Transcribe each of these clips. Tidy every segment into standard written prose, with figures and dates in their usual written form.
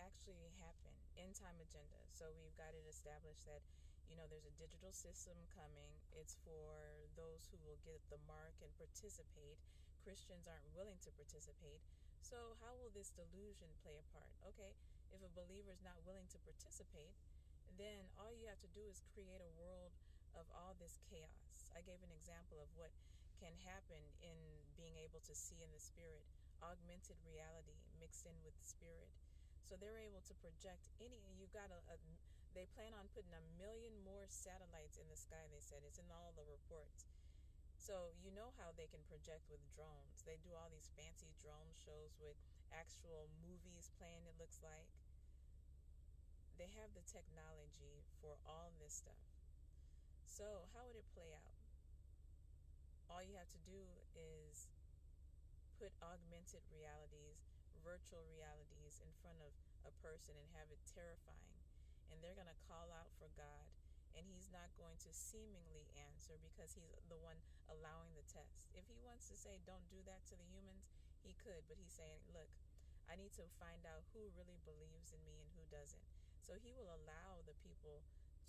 actually happen? End time agenda. So we've got it established that, there's a digital system coming. It's for those who will get the mark and participate. Christians aren't willing to participate. So how will this delusion play a part? Okay, if a believer is not willing to participate, then all you have to do is create a world of all this chaos. I gave an example of what can happen in being able to see in the spirit, augmented reality mixed in with the spirit. So they're able to project you've got they plan on putting 1 million more satellites in the sky, they said. It's in all the reports. So you know how they can project with drones. They do all these fancy drone shows with actual movies playing, it looks like. They have the technology for all this stuff. So how would it play out? All you have to do is put augmented realities, virtual realities in front of a person and have it terrifying. And they're going to call out for God. And he's not going to seemingly answer because he's the one allowing the test. If he wants to say, don't do that to the humans, he could. But he's saying, look, I need to find out who really believes in me and who doesn't. So he will allow the people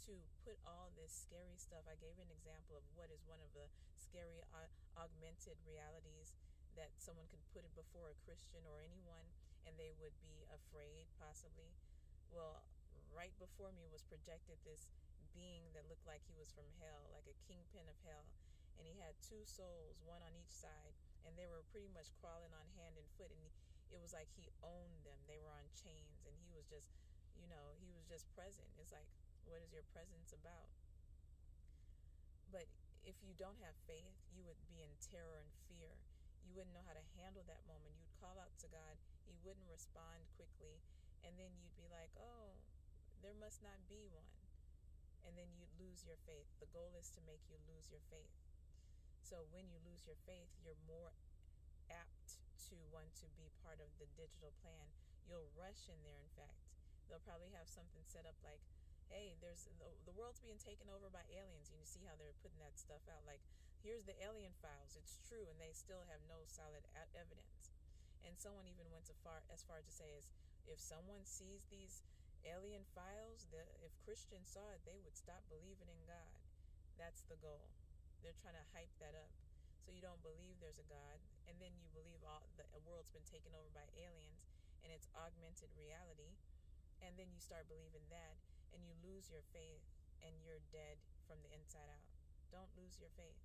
to put all this scary stuff. I gave an example of what is one of the scary augmented realities that someone could put it before a Christian or anyone and they would be afraid possibly. Well, right before me was projected this being that looked like he was from hell, like a kingpin of hell, and he had 2 souls, one on each side, and they were pretty much crawling on hand and foot, and it was like he owned them. They were on chains, and he was just, he was just present. It's like, what is your presence about? But if you don't have faith, you would be in terror and fear. You wouldn't know how to handle that moment. You'd call out to God. He wouldn't respond quickly. And then you'd be like, oh, there must not be one. And then you'd lose your faith. The goal is to make you lose your faith. So when you lose your faith, you're more apt to want to be part of the digital plan. You'll rush in there, in fact. They'll probably have something set up like, hey, the world's being taken over by aliens. You see how they're putting that stuff out. Like, here's the alien files. It's true, and they still have no solid evidence. And someone even went as far to say, is if someone sees these alien files, if Christians saw it, they would stop believing in God. That's the goal. They're trying to hype that up. So you don't believe there's a God, and then you believe the world's been taken over by aliens, and it's augmented reality. And then you start believing that, and you lose your faith, and you're dead from the inside out. Don't lose your faith.